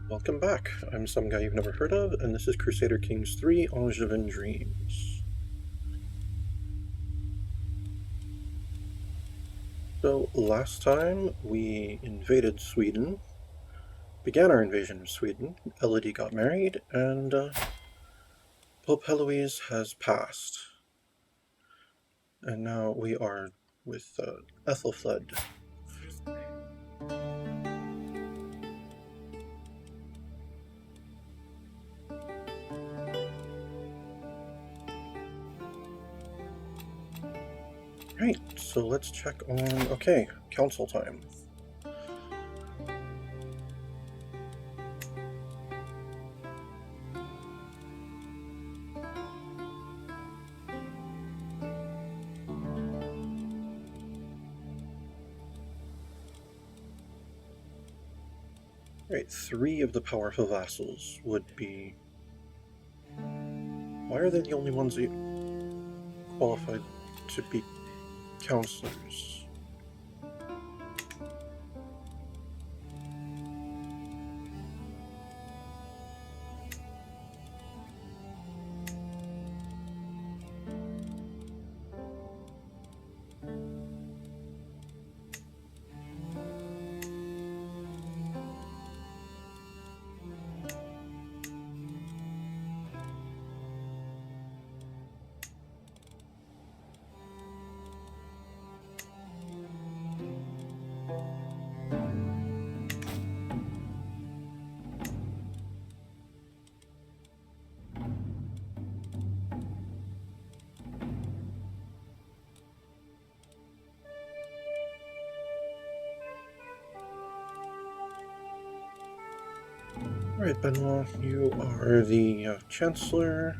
Welcome back. I'm some guy you've never heard of, and this is Crusader Kings 3 Angevin Dreams. So, last time we invaded Sweden, began our invasion of Sweden, Elodie got married, and Pope Heloise has passed. And now we are with Ethelfled. Right, so let's check on, okay, council time. Right, 3 of the powerful vassals would be... Why are they the only ones qualified to be counselors? Alright, Benoit, you are the Chancellor.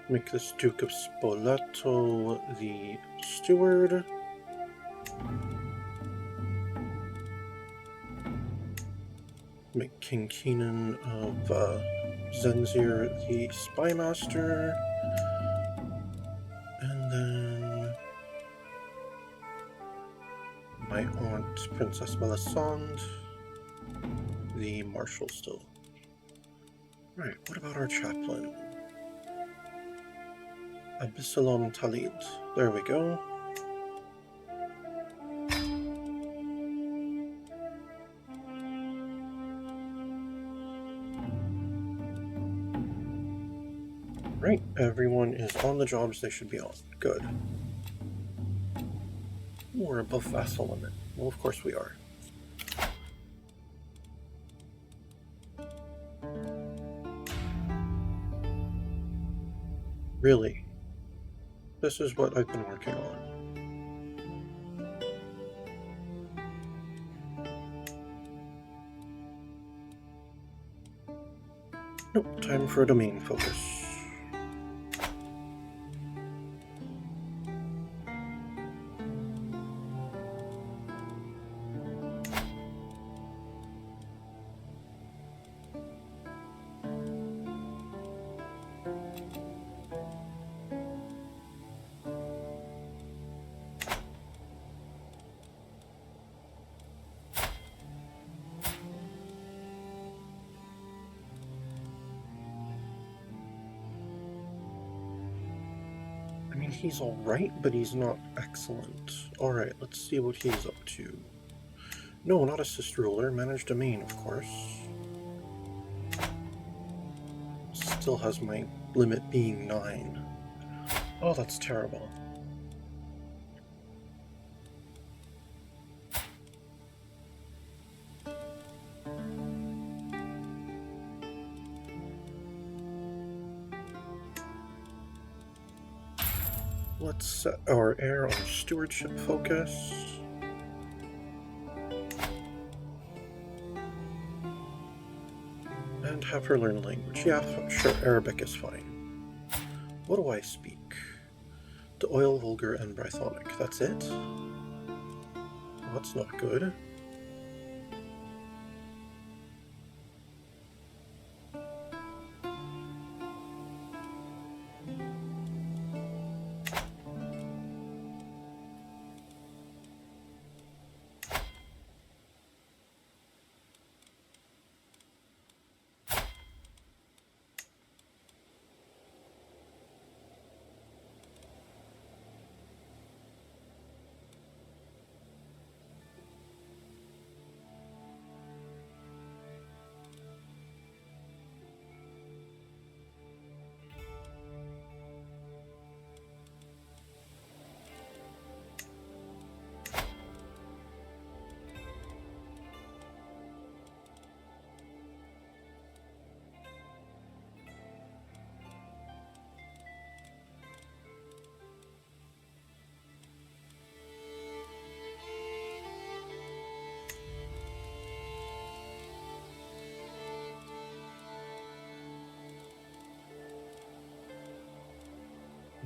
Make this Duke of Spoleto the Steward. Make King Keenan of Zenzir the Spymaster. And then my aunt, Princess Melisande, the Marshal still. Right, what about our chaplain? Absalom Talid. There we go. Right, everyone is on the jobs they should be on. Good. We're above vassal limit. Well, of course we are. Really? This is what I've been working on. Nope, time for a domain focus. I mean, he's alright, but he's not excellent. Alright, let's see what he's up to. No, not assist ruler, manage domain, of course. Still has my limit being 9. Oh, that's terrible. Let's set our heir on stewardship focus. And have her learn a language. Yeah, sure, Arabic is fine. What do I speak? The Oil, Vulgar, and Brythonic. That's it? Well, that's not good.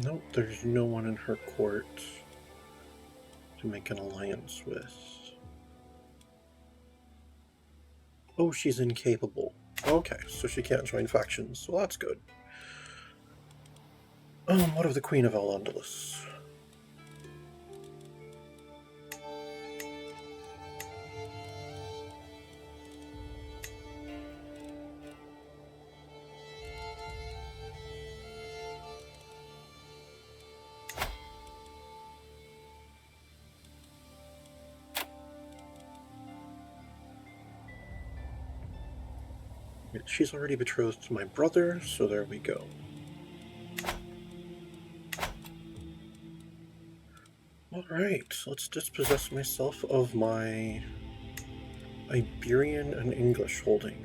Nope, there's no one in her court to make an alliance with. Oh, she's incapable. Okay, so she can't join factions, well that's good. What of the Queen of Al-Andalus? She's already betrothed to my brother, so there we go. Alright, let's dispossess myself of my Iberian and English holdings.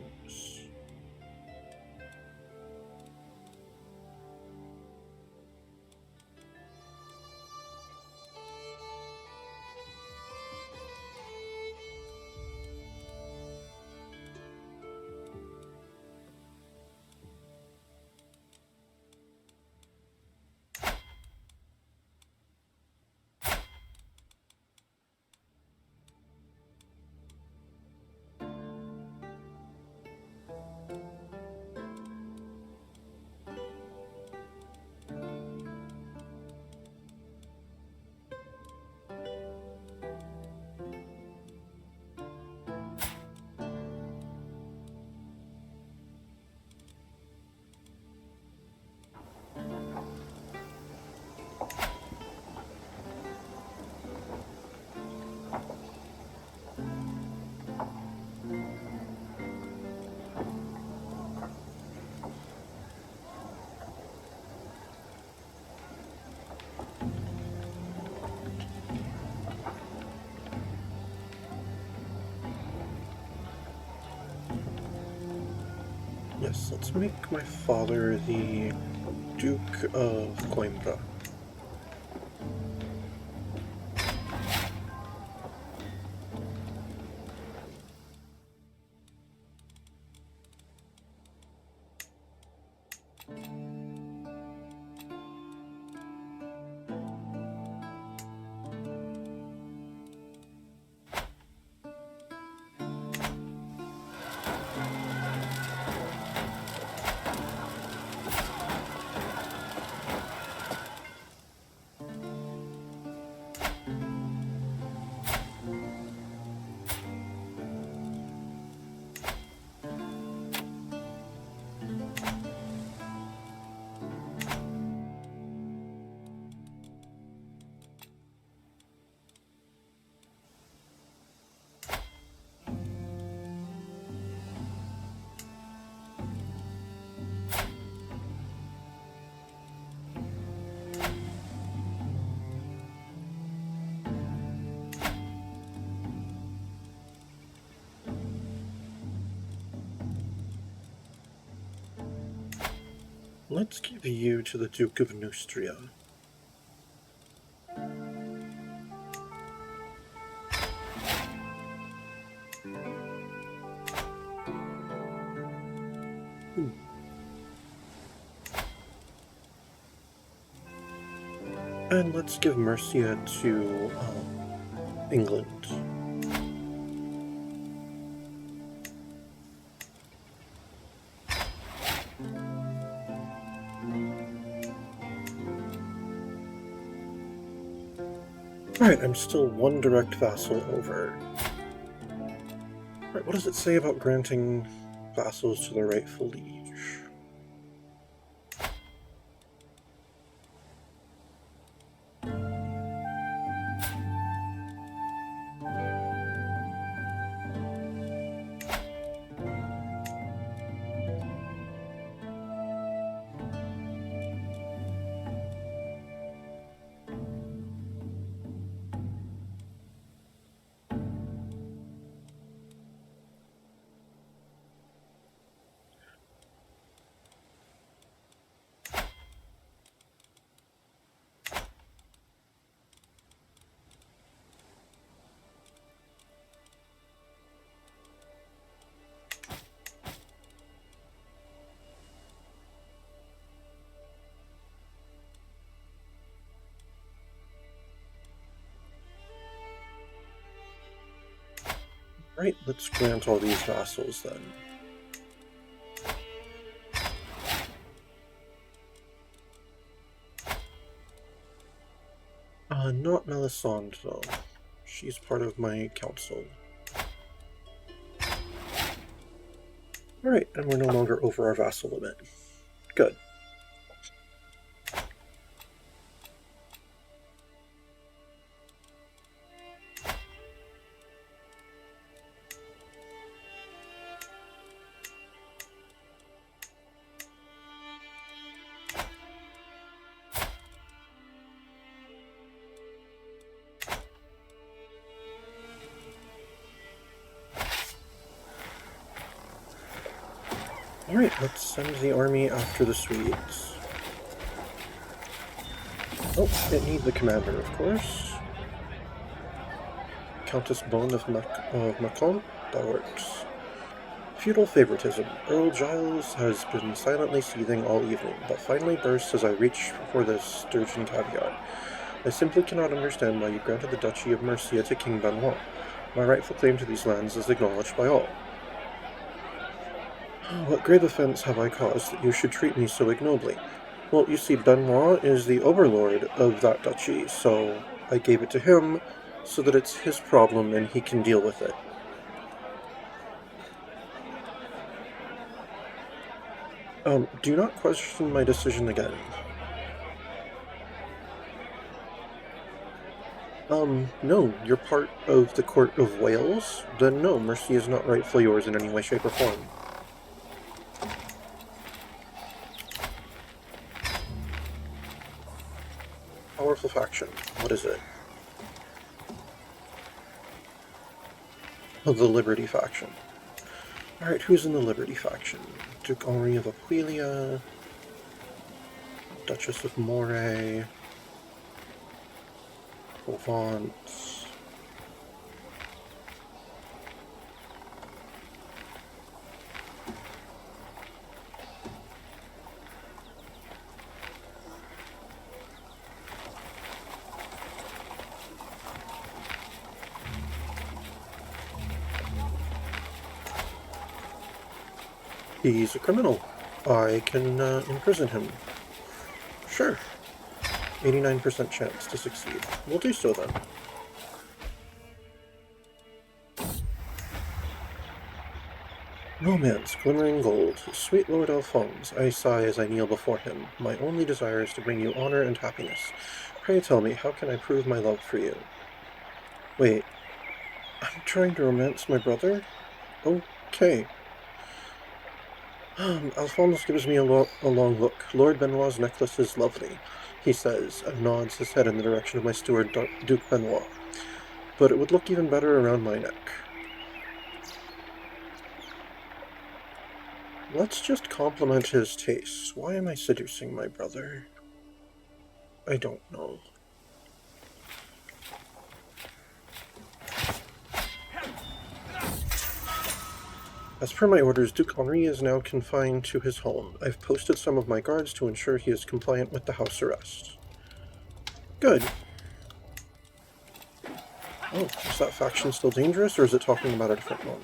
Yes, let's make my father the Duke of Coimbra. Let's give you to the Duke of Neustria. And let's give Mercia to England. Alright, I'm still one direct vassal over. Alright, what does it say about granting vassals to their rightful liege? Right, let's grant all these vassals then. Not Melisande, though. She's part of my council. Alright, and we're no longer over our vassal limit. Good. Alright, let's send the army after the Swedes. Oh, it needs the commander, of course. Countess Bonne of Macon? That works. Feudal favoritism. Earl Giles has been silently seething all evening, but finally bursts as I reach for this sturgeon caviar. I simply cannot understand why you granted the Duchy of Mercia to King Benoit. My rightful claim to these lands is acknowledged by all. What grave offense have I caused that you should treat me so ignobly? Well, you see, Benoit is the overlord of that duchy, so I gave it to him so that it's his problem and he can deal with it. Do not question my decision again. No, you're part of the Court of Wales? Then no, Mercia is not rightfully yours in any way, shape, or form. Powerful faction. What is it? Oh, the Liberty faction. Alright, who's in the Liberty faction? Duke Henri of Aquileia, Duchess of Moray, Provence. He's a criminal. I can imprison him. Sure. 89% chance to succeed. We'll do so then. Romance, glimmering gold. Sweet Lord Alphonse, I sigh as I kneel before him. My only desire is to bring you honor and happiness. Pray tell me, how can I prove my love for you? Wait, I'm trying to romance my brother? Okay. Alphonse gives me a long look. Lord Benoit's necklace is lovely, he says, and nods his head in the direction of my steward, Duke Benoit. But it would look even better around my neck. Let's just compliment his tastes. Why am I seducing my brother? I don't know. As per my orders, Duke Henri is now confined to his home. I've posted some of my guards to ensure he is compliant with the house arrest. Good. Oh, is that faction still dangerous, or is it talking about a different one?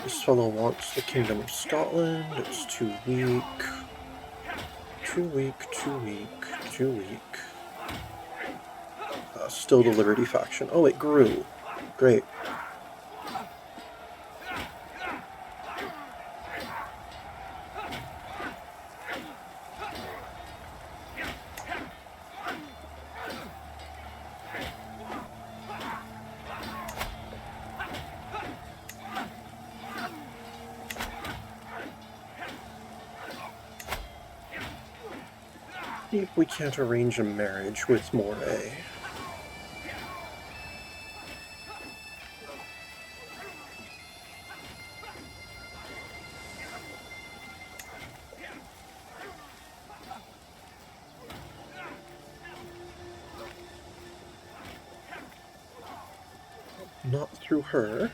This fellow wants the Kingdom of Scotland. It's too weak. Too weak, too weak, too weak. Still the Liberty faction. Oh, it grew. Great. See if we can't arrange a marriage with Moray. Not through her.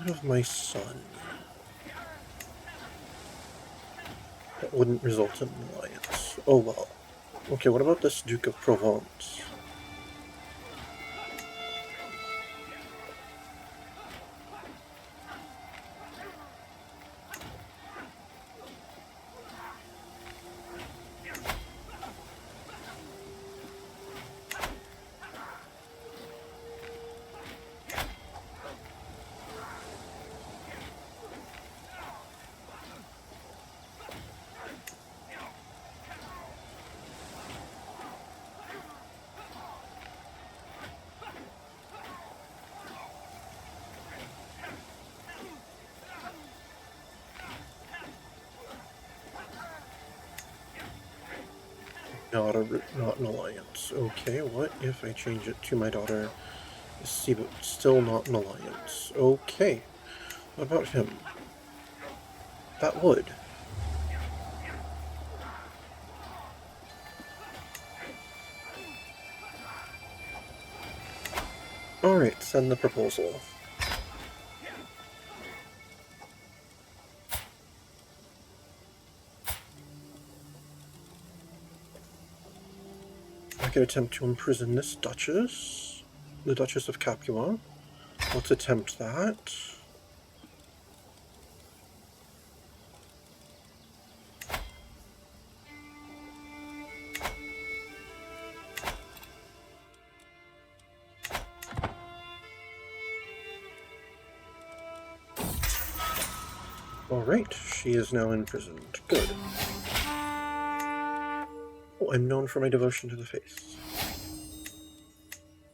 have my son. That wouldn't result in an alliance. Oh well. Okay, what about this Duke of Provence? Not an alliance. Okay, what if I change it to my daughter? See, but still not an alliance. Okay, what about him? That would. Alright, send the proposal. I could attempt to imprison this Duchess, the Duchess of Capua. Let's attempt that. Alright, she is now imprisoned. Good. Oh, I'm known for my devotion to the faith.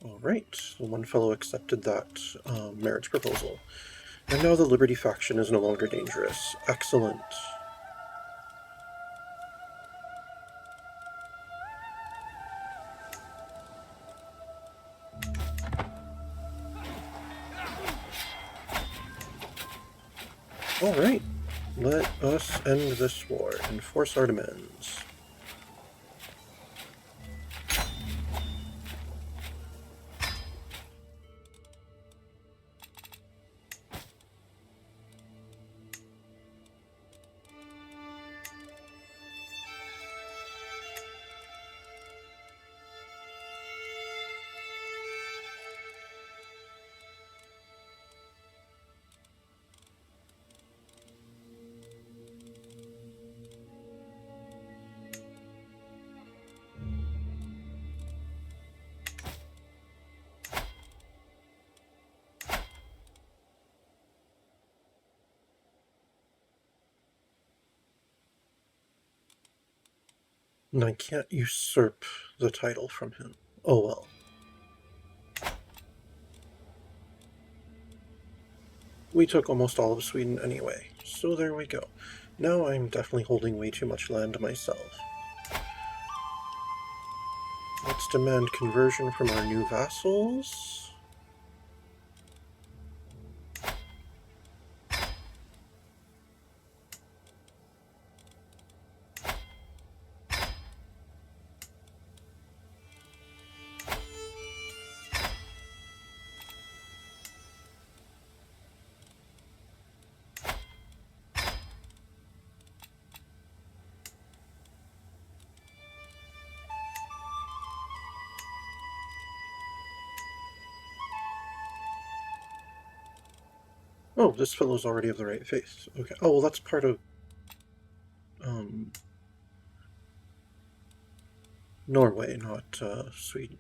Alright, the one fellow accepted that marriage proposal. And now the Liberty faction is no longer dangerous. Excellent. Alright, let us end this war and force our demands. And I can't usurp the title from him. Oh well. We took almost all of Sweden anyway, so there we go. Now I'm definitely holding way too much land myself. Let's demand conversion from our new vassals. Oh, this fellow's already of the right faith. Okay. Oh, well, that's part of Norway, not Sweden.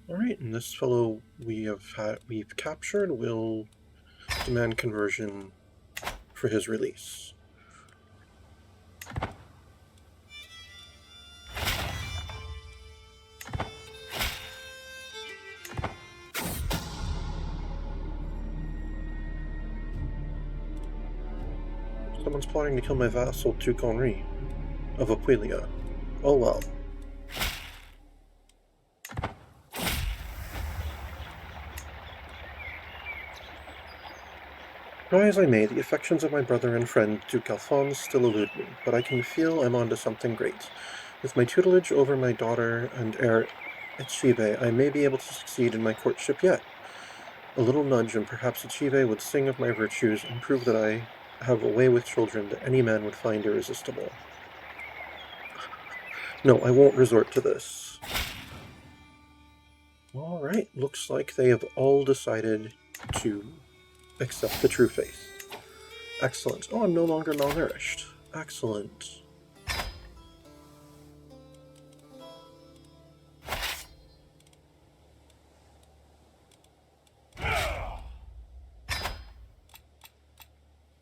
Alright, and this fellow we've captured will demand conversion for his release. Someone's plotting to kill my vassal Duke Henri of Aquileia. Oh well. Try as I may, the affections of my brother and friend Duke Alphonse still elude me, but I can feel I'm onto something great. With my tutelage over my daughter and heir Echive, I may be able to succeed in my courtship yet. A little nudge, and perhaps Echive would sing of my virtues and prove that I have a way with children that any man would find irresistible. No, I won't resort to this. Alright, looks like they have all decided to accept the true faith. Excellent. Oh, I'm no longer malnourished. Excellent.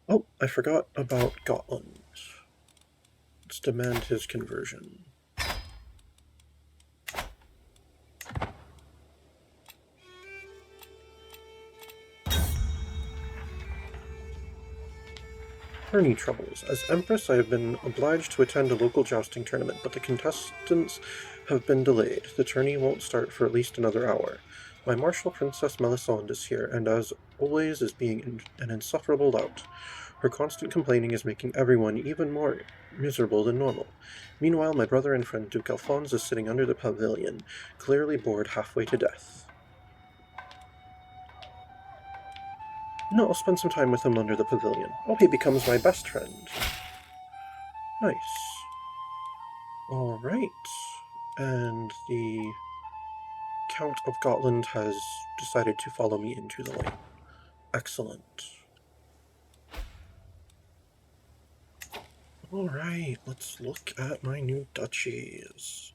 Oh, I forgot about Gotland. Let's demand his conversion. Tourney troubles. As Empress, I have been obliged to attend a local jousting tournament, but the contestants have been delayed. The tourney won't start for at least another hour. My martial Princess Melisande is here, and as always is being an insufferable lout. Her constant complaining is making everyone even more miserable than normal. Meanwhile, my brother and friend Duke Alphonse is sitting under the pavilion, clearly bored halfway to death. No, I'll spend some time with him under the pavilion. Oh, he becomes my best friend. Nice. Alright. And the Count of Gotland has decided to follow me into the light. Excellent. Alright, let's look at my new duchies.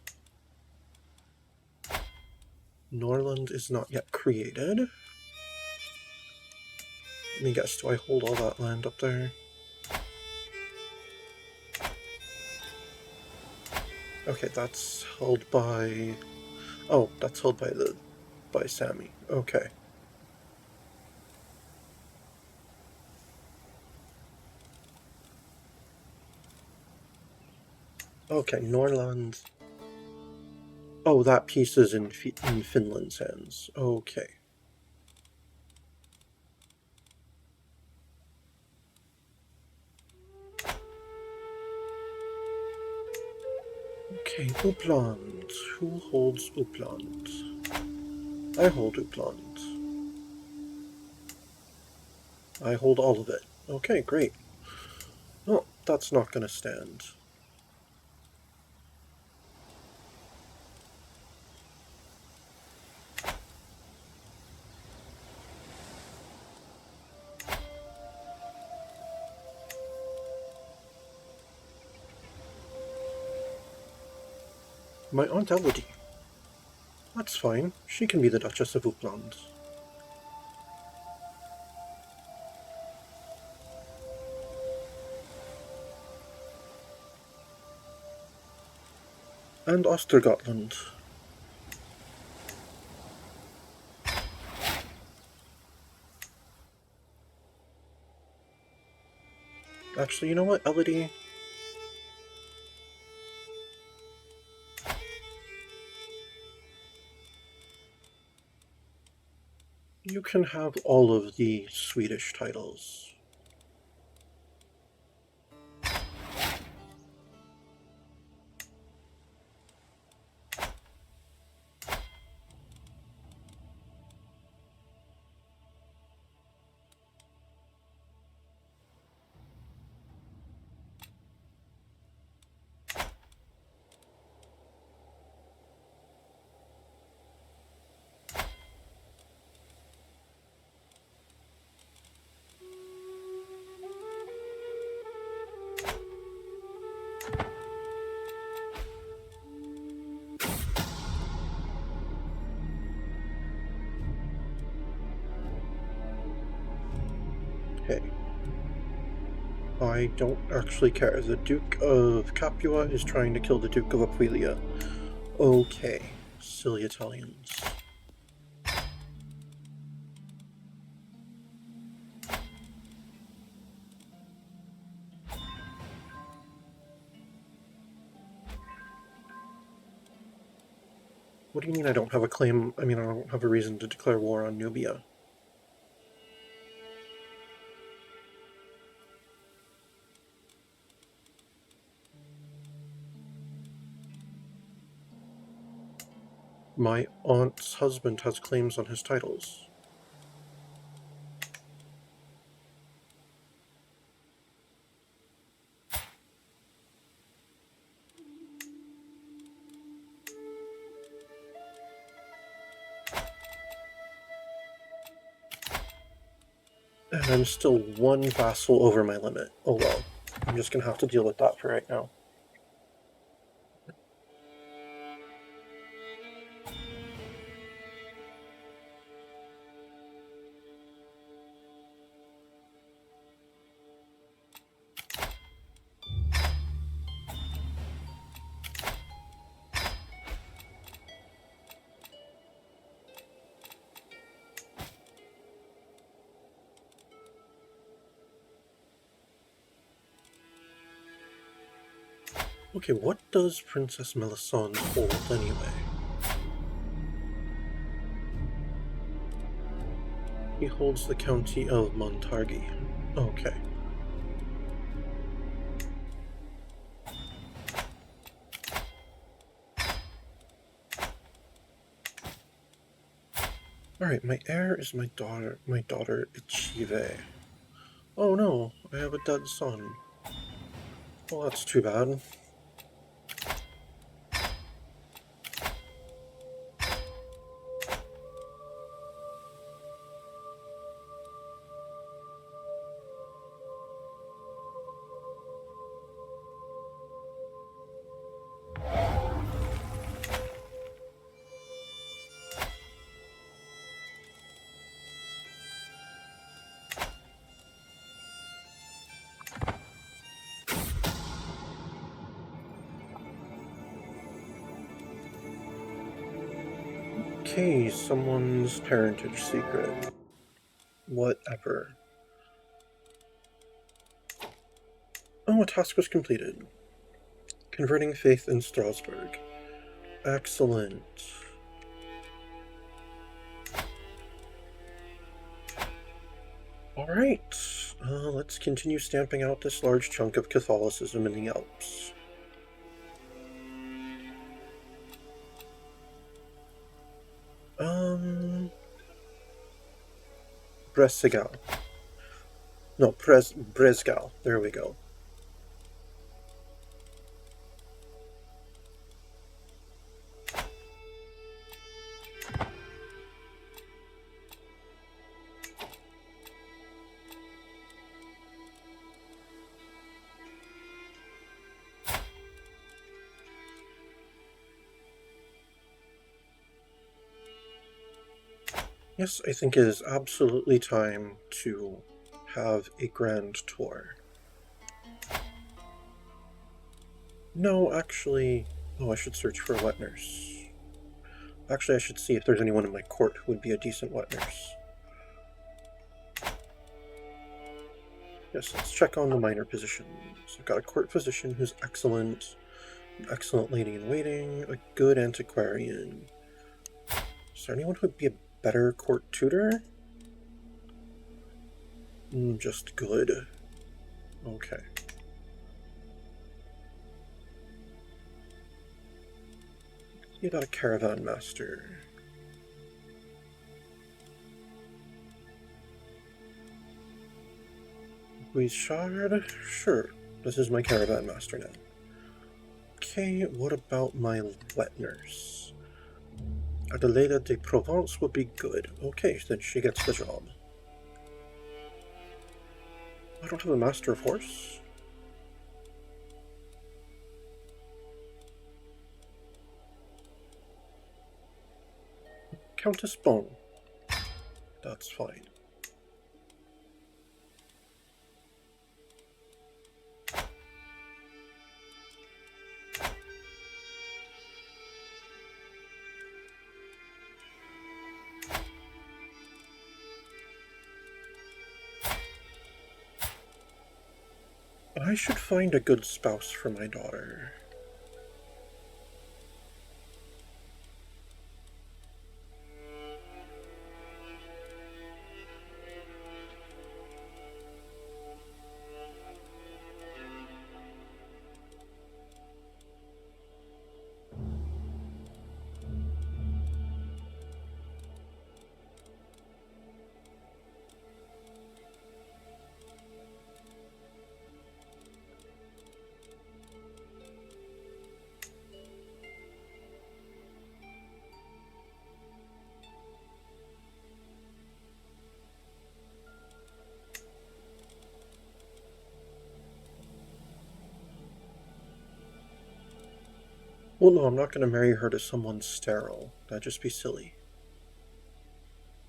Norland is not yet created. Let me guess, do I hold all that land up there? Okay, that's held by... Oh, that's held by Sammy. Okay. Okay, Norland. Oh, that piece is in Finland's hands. Okay. Okay, Uppland. Who holds Uppland? I hold Uppland. I hold all of it. Okay, great. Oh, that's not gonna stand. My Aunt Elodie. That's fine. She can be the Duchess of Uppland. And Ostergotland. Actually, you know what, Elodie? You can have all of the Swedish titles. Hey. I don't actually care. The Duke of Capua is trying to kill the Duke of Aquileia. Okay, silly Italians. What do you mean I don't have a claim? I mean, I don't have a reason to declare war on Nubia. My aunt's husband has claims on his titles. And I'm still one vassal over my limit. Oh well. I'm just gonna have to deal with that for right now. Okay, what does Princess Melisande hold anyway? He holds the county of Montargis. Okay. Alright, my heir is my daughter Ichive. Oh no, I have a dead son. Well, that's too bad. Okay, someone's parentage secret. Whatever. Oh, a task was completed. Converting faith in Strasbourg. Excellent. Alright, let's continue stamping out this large chunk of Catholicism in the Alps. Bresgal. No, Bresgal. There we go. Yes, I think it is absolutely time to have a grand tour. No, actually... Oh, I should search for a wet nurse. Actually, I should see if there's anyone in my court who would be a decent wet nurse. Yes, let's check on the minor positions. I've got a court physician who's excellent, an excellent lady-in-waiting, a good antiquarian. Is there anyone who would be a better court tutor? Just good. Okay. You got a caravan master. Guichard? Sure. This is my caravan master now. Okay, what about my wet nurse? Adelaide de Provence would be good. Okay, then she gets the job. I don't have a master of horse. Countess Bone. That's fine. I should find a good spouse for my daughter. Well, no, I'm not going to marry her to someone sterile. That'd just be silly.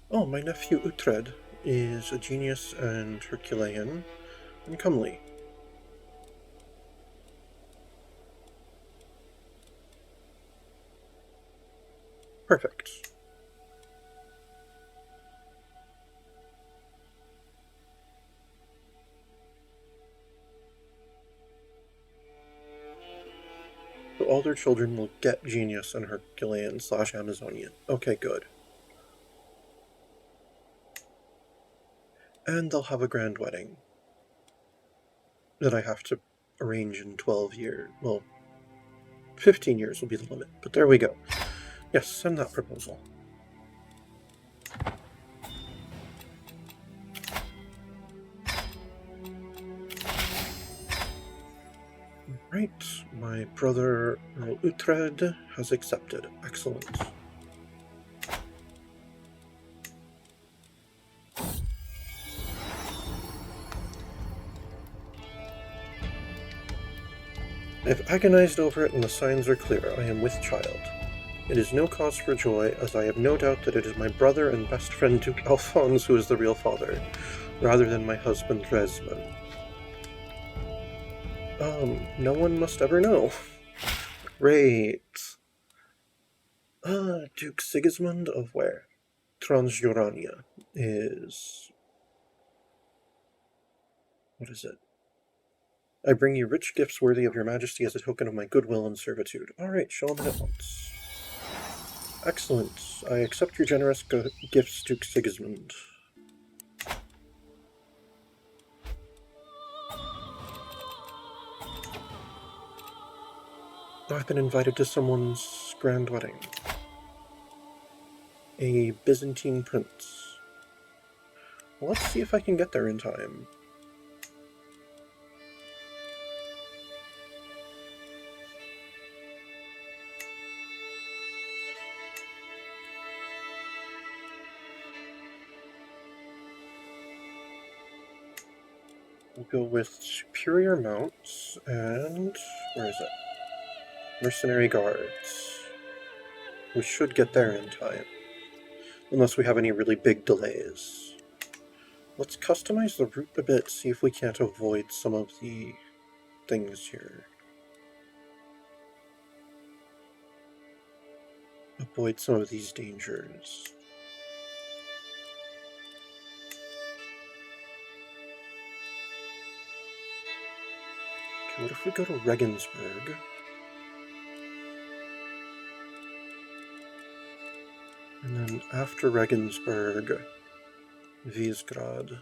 Oh, my nephew Uhtred is a genius and Herculean and comely. Perfect. So all their children will get genius and Herculean / Amazonian. Okay, good. And they'll have a grand wedding that I have to arrange in 12 years. Well, 15 years will be the limit, but there we go. Yes, send that proposal. Right, my brother Earl Uhtred has accepted. Excellent. I've agonized over it and the signs are clear. I am with child. It is no cause for joy, as I have no doubt that it is my brother and best friend Duke Alphonse who is the real father, rather than my husband Resman. No one must ever know. Great. Duke Sigismund of where? Transjurania is... What is it? I bring you rich gifts worthy of your majesty as a token of my goodwill and servitude. Alright, show them at once. Excellent. I accept your generous gifts, Duke Sigismund. I've been invited to someone's grand wedding. A Byzantine prince. Well, let's see if I can get there in time. We'll go with superior mounts and... where is it? Mercenary guards. We should get there in time. Unless we have any really big delays. Let's customize the route a bit, see if we can't avoid some of the things here. Avoid some of these dangers. Okay, what if we go to Regensburg? And then after Regensburg, Visegrad.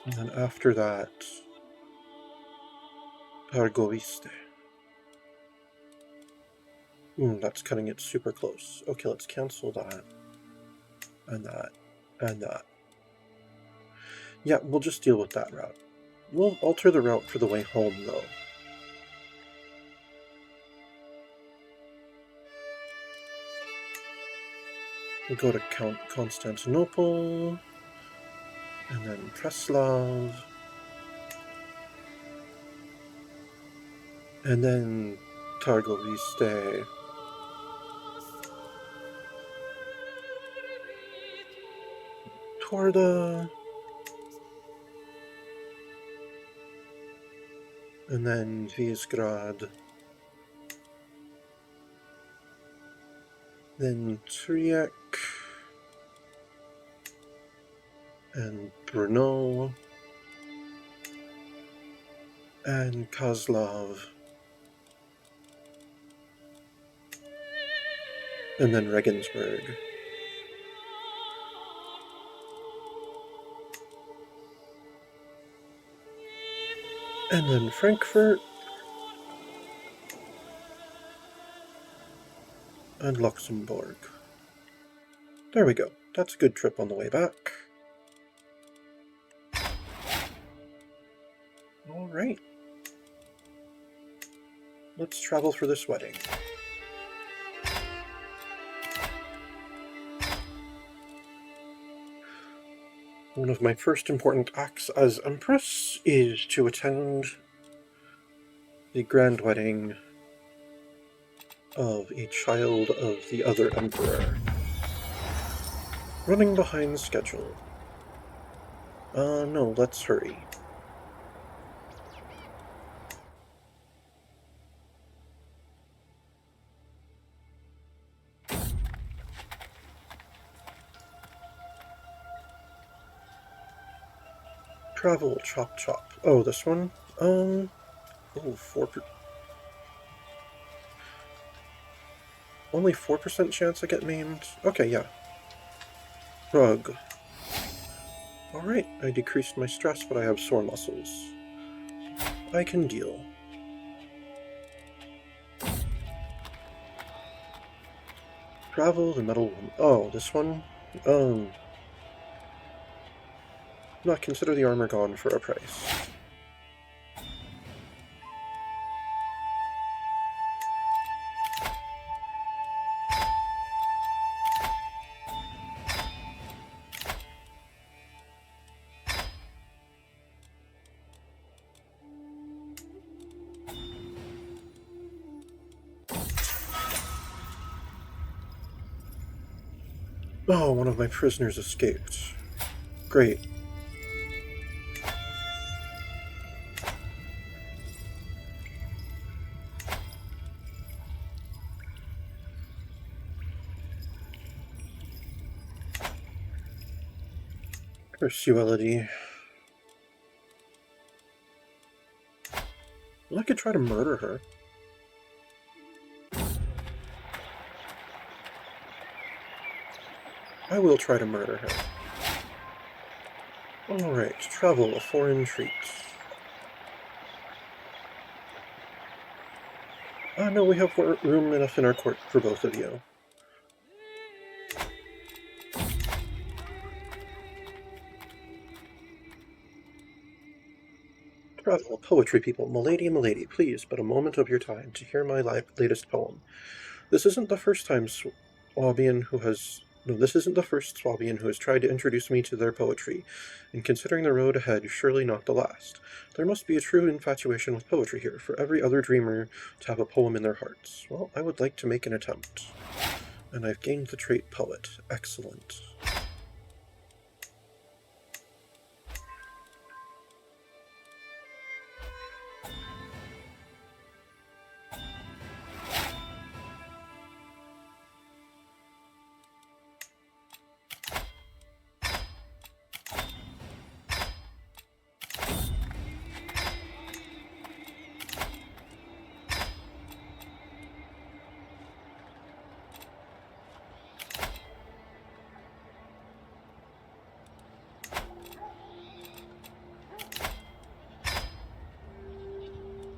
And then after that, Targoviste. That's cutting it super close. Okay, let's cancel that. And that. And that. Yeah, we'll just deal with that route. We'll alter the route for the way home, though. We'll go to Constantinople, and then Preslav, and then Targoviste. Torda, and then Visegrad, then Triek, and Brno, and Kozlov, and then Regensburg. And then Frankfurt, and Luxembourg. There we go. That's a good trip on the way back. Alright. Let's travel for this wedding. One of my first important acts as Empress is to attend the grand wedding of a child of the other emperor. Running behind schedule. No, let's hurry. Travel, chop chop. Oh, this one? Oh, 4%. Only 4% chance I get maimed? Okay, yeah. Rug. Alright, I decreased my stress, but I have sore muscles. I can deal. Travel the metal one. Oh, this one? Not consider the armor gone for a price. Oh, one of my prisoners escaped. Great. Pursuality. Well, I could try to murder her. I will try to murder her. Alright, travel, a foreign treat. No, we have room enough in our court for both of you. Travel, poetry people. Milady, please, but a moment of your time to hear my latest poem. This isn't the first time Swabian who has... No, this isn't the first Swabian who has tried to introduce me to their poetry, and considering the road ahead, surely not the last. There must be a true infatuation with poetry here, for every other dreamer to have a poem in their hearts. Well, I would like to make an attempt. And I've gained the trait poet. Excellent.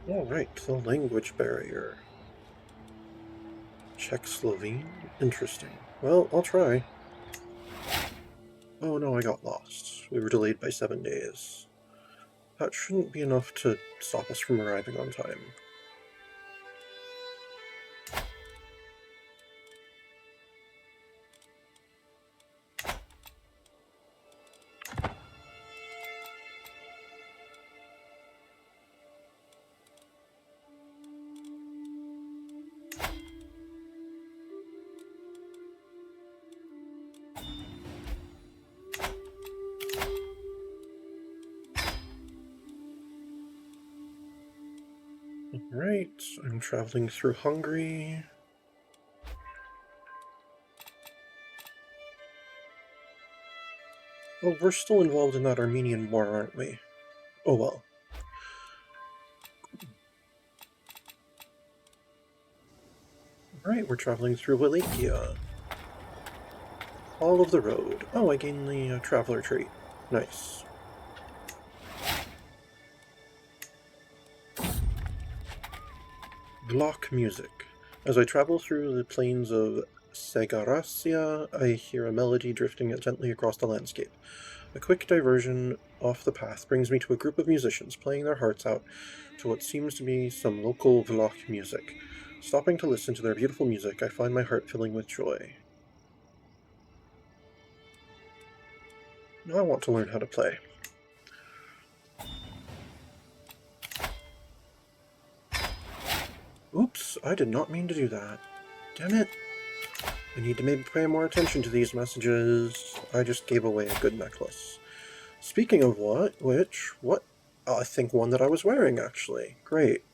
Alright, the language barrier. Czech Slovene? Interesting. Well, I'll try. Oh no, I got lost. We were delayed by 7 days. That shouldn't be enough to stop us from arriving on time. Alright, I'm traveling through Hungary. Oh, we're still involved in that Armenian war, aren't we? Oh well. Alright, we're traveling through Wallachia. All of the road. Oh, I gained the traveler trait. Nice. Block music. As I travel through the plains of Segaracia, I hear a melody drifting gently across the landscape. A quick diversion off the path brings me to a group of musicians playing their hearts out to what seems to be some local Vlach music. Stopping to listen to their beautiful music, I find my heart filling with joy. Now I want to learn how to play. Oops, I did not mean to do that. Damn it. I need to maybe pay more attention to these messages. I just gave away a good necklace. Speaking of what? I think one that I was wearing, actually. Great.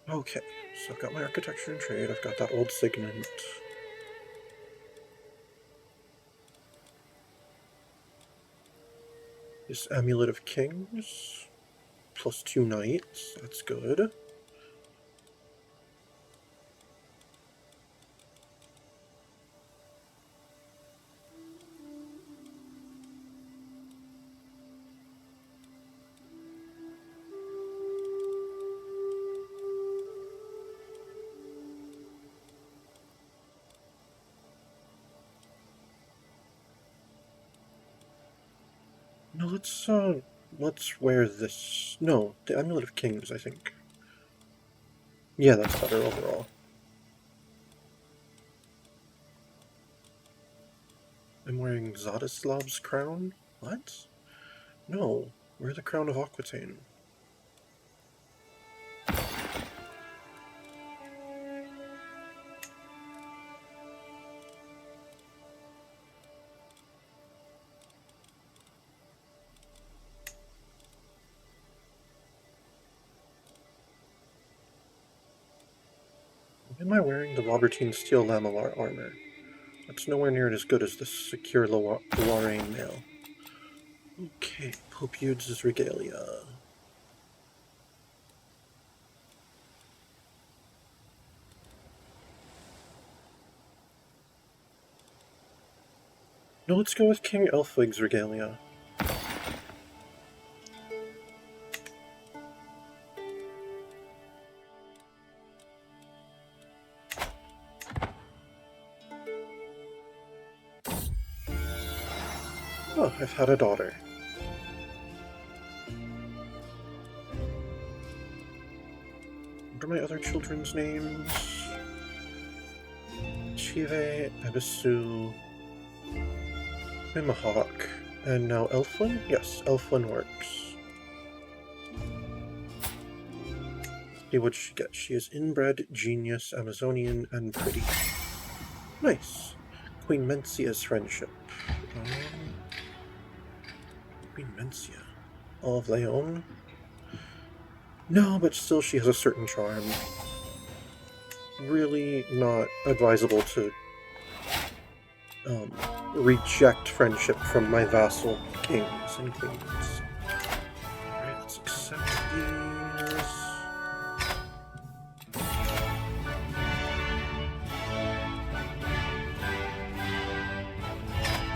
Okay, so I've got my architecture and trade, I've got that old signet. This Amulet of Kings, plus 2 knights, that's good. No, let's wear this. No, the Amulet of Kings, I think. Yeah, that's better overall. I'm wearing Zadislav's crown? What? No, wear the crown of Aquitaine. Why am I wearing the Robertine Steel Lamellar armor? That's nowhere near as good as the secure Lorraine mail. Okay, Pope Eudes' regalia. No, let's go with King Elfwig's regalia. Oh, I've had a daughter. What are my other children's names? Chive, Ebisu, Mimahawk, and now Elflin? Yes, Elflin works. See what she gets. She is inbred, genius, Amazonian, and pretty. Nice. Queen Mencia's friendship. Queen Mencia. Of Leon? No, but still she has a certain charm. Really not advisable to reject friendship from my vassal kings and queens. Alright, let's accept these.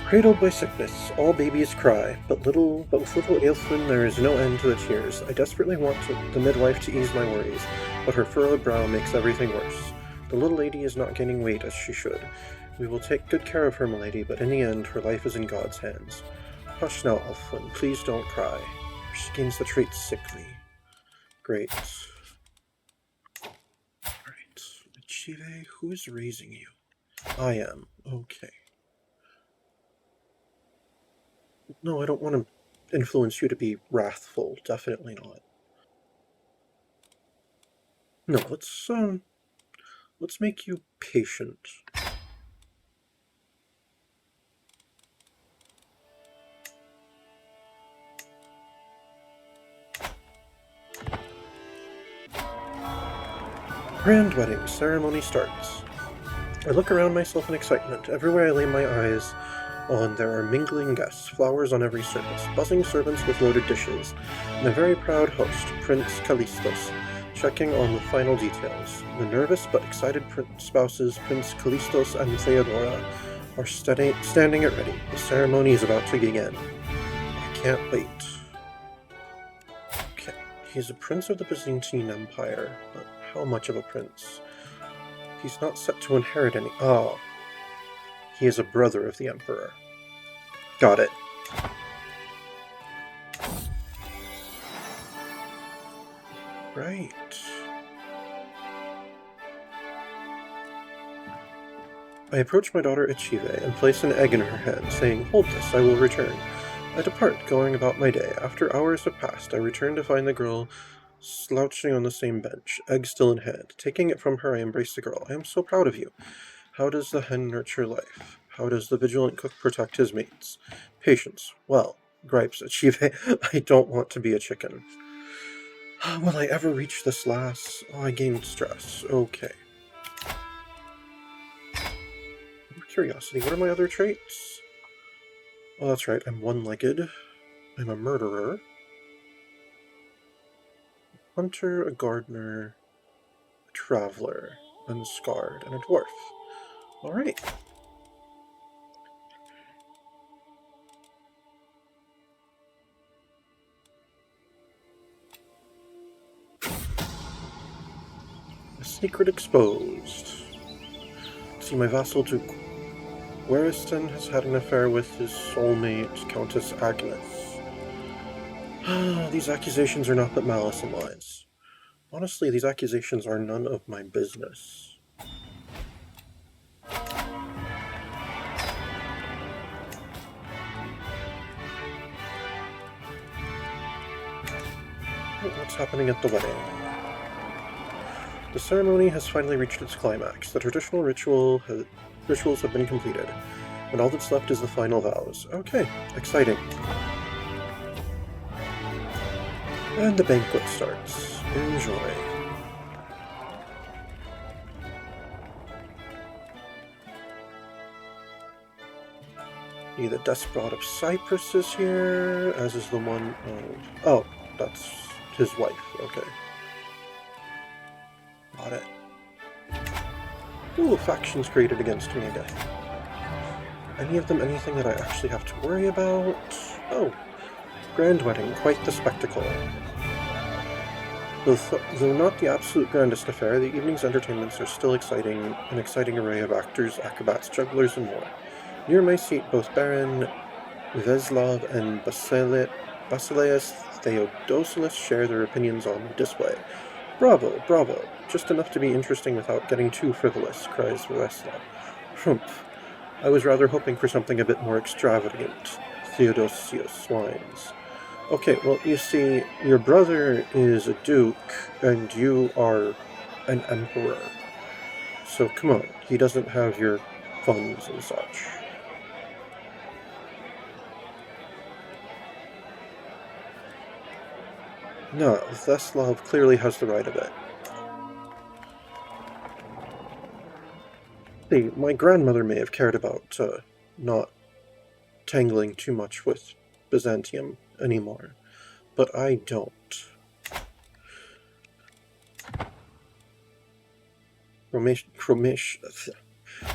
Cradled by sickness, all babies cry, but with little Aelflin there is no end to the tears. I desperately want the midwife to ease my worries, but her furrowed brow makes everything worse. The little lady is not gaining weight as she should. We will take good care of her, milady, but in the end her life is in God's hands. Hush now, Aelflin, please don't cry. She gains the trait sickly. Great. Alright. Chive, who is raising you? I am. Okay. No, I don't want to influence you to be wrathful. Definitely not. No, let's make you patient. Grand wedding ceremony starts. I look around myself in excitement. Everywhere I lay my eyes on, there are mingling guests, flowers on every surface, buzzing servants with loaded dishes, and a very proud host, Prince Callistos, checking on the final details. The nervous but excited spouses, Prince Callistos and Theodora, are standing at ready. The ceremony is about to begin. I can't wait. Okay, he's a prince of the Byzantine Empire, but how much of a prince? He's not set to inherit any. Oh. He is a brother of the Emperor. Got it. Right. I approach my daughter Achieve and place an egg in her hand, saying, "Hold this, I will return." I depart, going about my day. After hours have passed, I return to find the girl Slouching on the same bench, egg still in hand. Taking it from her, I embrace the girl. I am so proud of you. How does the hen nurture life? How does the vigilant cook protect his mates? Patience. Well, gripes. Achieve. I don't want to be a chicken. Will I ever reach this last? Oh, I gained stress. Okay. Curiosity. What are my other traits? Oh, that's right. I'm one-legged. I'm a murderer. Hunter, a gardener, a traveler, unscarred, and a dwarf. Alright. A secret exposed. See, my vassal Duke Wariston has had an affair with his soulmate, Countess Agnes. These accusations are not but malice and lies. Honestly, these accusations are none of my business. What's happening at the wedding? The ceremony has finally reached its climax. The traditional rituals have been completed, and all that's left is the final vows. Okay, exciting. And the banquet starts. Enjoy. The despot of Cyprus is here, as is the one of... Oh, that's his wife. Okay. Got it. Ooh, factions created against me again. Any of them anything that I actually have to worry about? Oh, grand wedding, quite the spectacle. Though not the absolute grandest affair, the evening's entertainments are still exciting, an exciting array of actors, acrobats, jugglers, and more. Near my seat, both Baron Veslov and Basileus Theodosius share their opinions on the display. Bravo, bravo, just enough to be interesting without getting too frivolous, cries Veslov. Humph. I was rather hoping for something a bit more extravagant, Theodosius whines. Okay, well, you see, your brother is a duke, and you are an emperor. So come on, he doesn't have your funds and such. No, Veslov clearly has the right of it. See, my grandmother may have cared about not tangling too much with Byzantium anymore, but I don't.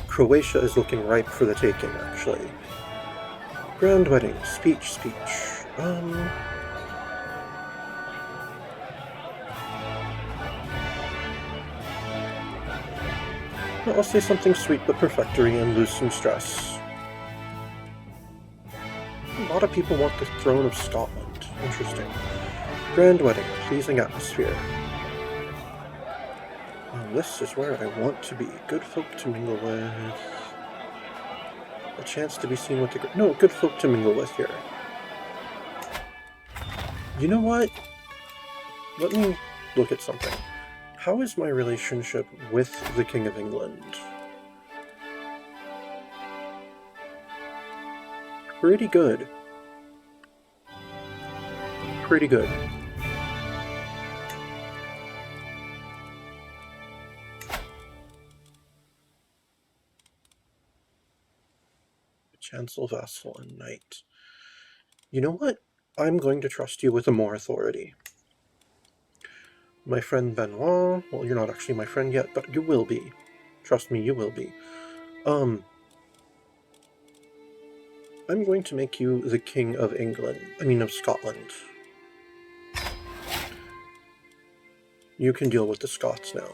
Croatia is looking ripe for the taking, actually. Grand wedding, speech. I'll say something sweet but perfectory and lose some stress. A lot of people want the throne of Scotland. Interesting. Grand wedding, pleasing atmosphere. This is where I want to be. Good folk to mingle with. A chance to be seen with the... No, good folk to mingle with here. You know what? Let me look at something. How is my relationship with the King of England? Pretty good. Pretty good. Chancel, vassal, and knight. You know what? I'm going to trust you with more authority. My friend Benoit, well, you're not actually my friend yet, but you will be. Trust me, you will be. I'm going to make you the King of of Scotland. You can deal with the Scots now.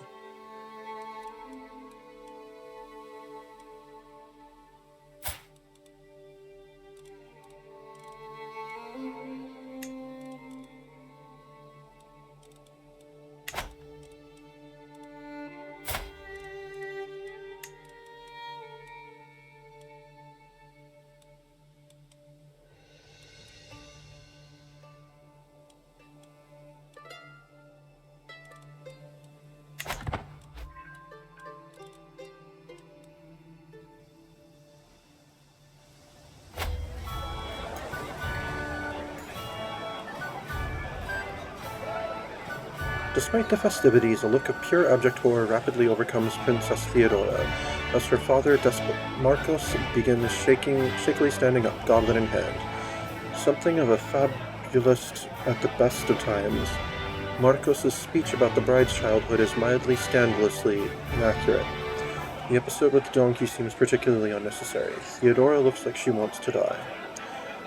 Despite the festivities, a look of pure abject horror rapidly overcomes Princess Theodora, as her father, Despot Marcos, begins shakily standing up, goblet in hand. Something of a fabulist at the best of times, Marcos's speech about the bride's childhood is mildly scandalously inaccurate. The episode with the donkey seems particularly unnecessary. Theodora looks like she wants to die.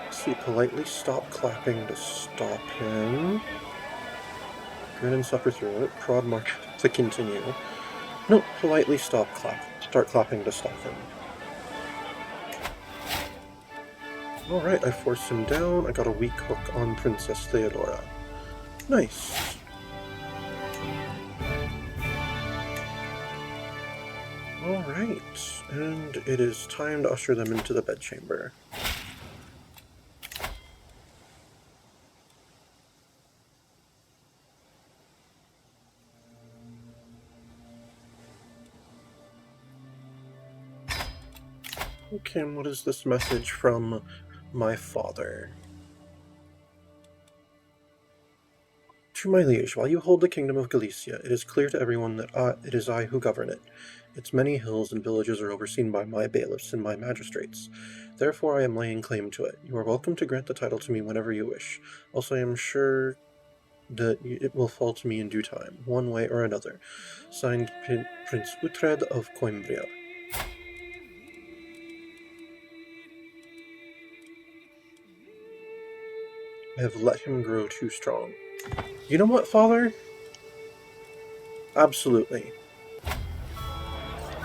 See, politely stop clapping to stop him. Grin and suffer through it. Prod Mark to continue. No, politely start clapping to stop him. Alright, I forced him down. I got a weak hook on Princess Theodora. Nice. Alright, and it is time to usher them into the bedchamber. Okay, and what is this message from my father? To my liege, while you hold the kingdom of Galicia, it is clear to everyone that it is I who govern it. Its many hills and villages are overseen by my bailiffs and my magistrates. Therefore I am laying claim to it. You are welcome to grant the title to me whenever you wish. Also I am sure that it will fall to me in due time, one way or another. Signed, Prince Uhtred of Coimbra. I have let him grow too strong. You know what, Father? Absolutely.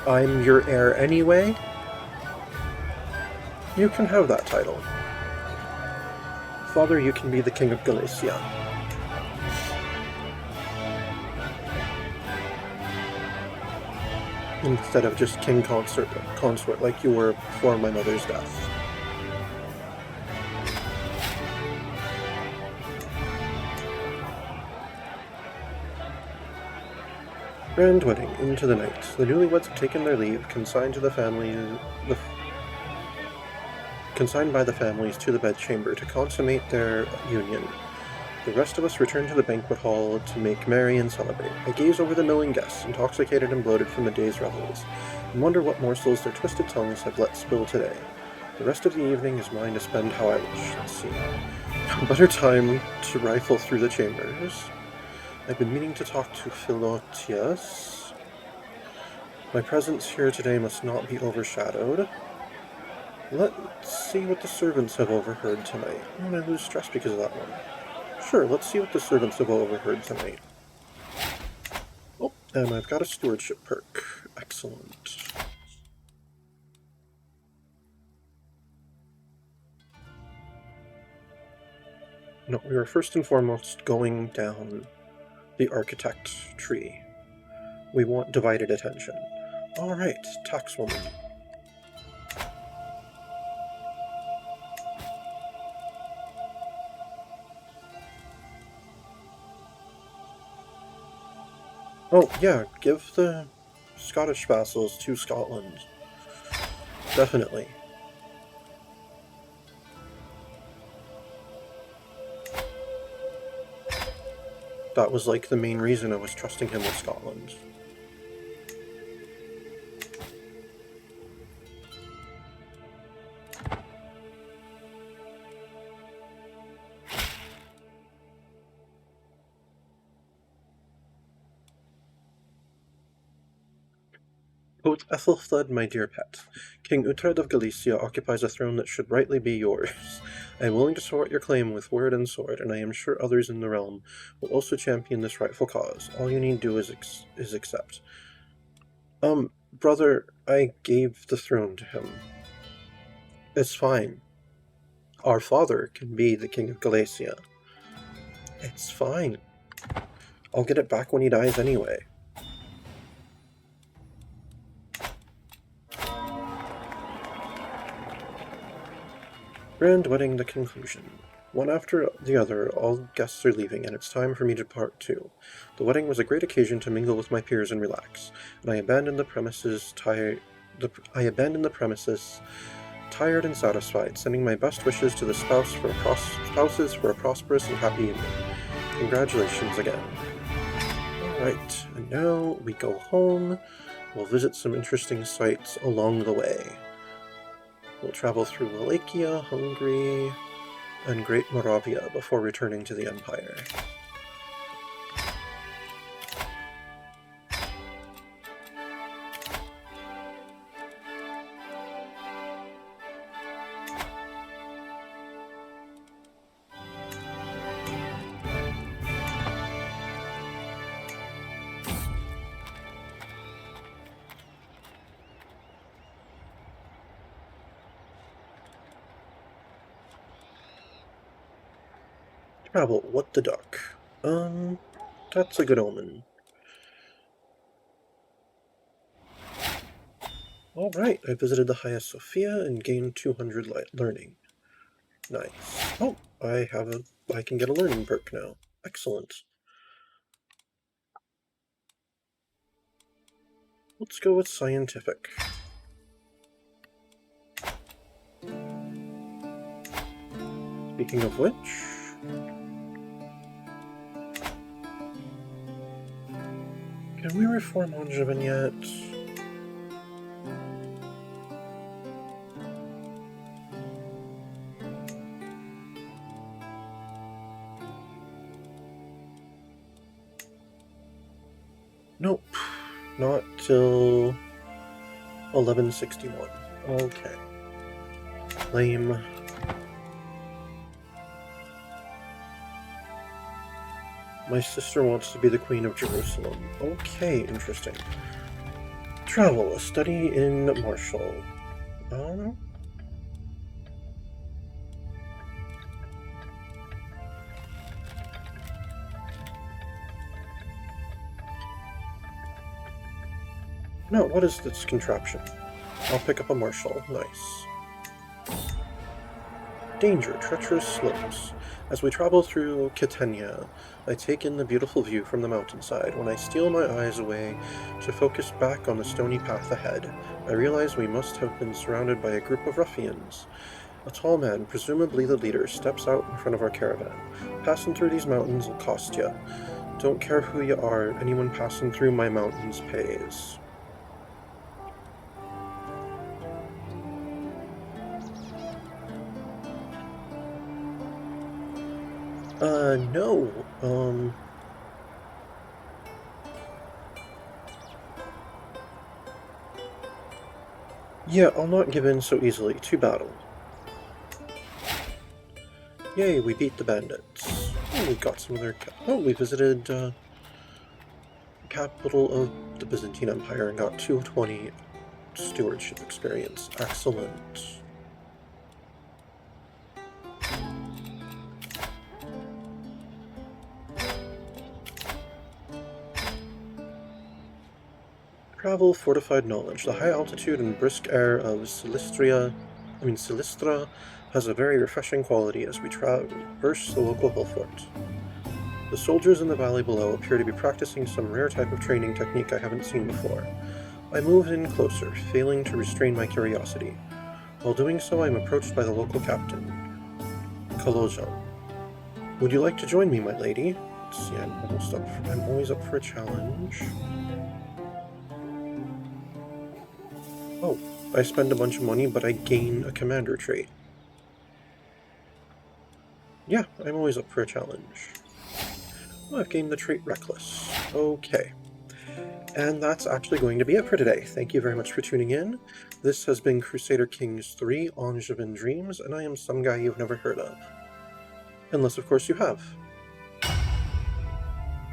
I'm your heir anyway. You can have that title. Father, you can be the King of Galicia. Instead of just King Consort like you were before my mother's death. Grand wedding, into the night. The newlyweds have taken their leave, consigned by the families to the bedchamber to consummate their union. The rest of us return to the banquet hall to make merry and celebrate. I gaze over the milling guests, intoxicated and bloated from the day's revels, and wonder what morsels their twisted tongues have let spill today. The rest of the evening is mine to spend how I wish. Let's see. No better time to rifle through the chambers. I've been meaning to talk to Philotius. My presence here today must not be overshadowed. Let's see what the servants have overheard tonight. I'm going to lose stress because of that one. Sure, let's see what the servants have overheard tonight. Oh, and I've got a stewardship perk. Excellent. No, we are first and foremost going down the architect tree. We want divided attention. Alright, taxwoman. Oh, yeah, give the Scottish vassals to Scotland. Definitely. That was like the main reason I was trusting him with Scotland. Quote, Ethelfled, my dear pet, King Uhtred of Galicia occupies a throne that should rightly be yours. I am willing to support your claim with word and sword, and I am sure others in the realm will also champion this rightful cause. All you need to do is accept. Brother, I gave the throne to him. It's fine. Our father can be the King of Galicia. It's fine. I'll get it back when he dies anyway. Grand wedding, the conclusion. One after the other, all guests are leaving, and it's time for me to depart too. The wedding was a great occasion to mingle with my peers and relax, and I abandoned the premises tired and satisfied, sending my best wishes to the spouses for a prosperous and happy union. Congratulations again. Right, and now we go home. We'll visit some interesting sites along the way. We'll travel through Wallachia, Hungary, and Great Moravia before returning to the Empire. Travel, what the duck? That's a good omen. Alright, I visited the Hagia Sophia and gained 200 learning. Nice. Oh, I can get a learning perk now. Excellent. Let's go with scientific. Speaking of which, can we reform Angevin yet? Nope, not till 1161. Okay. Lame. My sister wants to be the Queen of Jerusalem. Okay, interesting. Travel, a study in martial. No, what is this contraption? I'll pick up a martial. Nice. Danger, treacherous slopes. As we travel through Catania, I take in the beautiful view from the mountainside. When I steal my eyes away to focus back on the stony path ahead, I realize we must have been surrounded by a group of ruffians. A tall man, presumably the leader, steps out in front of our caravan. Passing through these mountains will cost ya. Don't care who you are, anyone passing through my mountains pays. No. Yeah, I'll not give in so easily. To battle. Yay, we beat the bandits. Oh, we got some other... we visited, the capital of the Byzantine Empire and got 220 stewardship experience. Excellent. Travel, fortified knowledge. The high altitude and brisk air of Silistra has a very refreshing quality as we traverse the local hill fort. The soldiers in the valley below appear to be practicing some rare type of training technique I haven't seen before. I move in closer, failing to restrain my curiosity. While doing so, I am approached by the local captain, Kalojan. Would you like to join me, my lady? Let's see, I'm always up for a challenge. Oh, I spend a bunch of money, but I gain a commander trait. Yeah, I'm always up for a challenge. Oh, I've gained the trait Reckless. Okay. And that's actually going to be it for today. Thank you very much for tuning in. This has been Crusader Kings 3 Angevin Dreams, and I am some guy you've never heard of. Unless, of course, you have.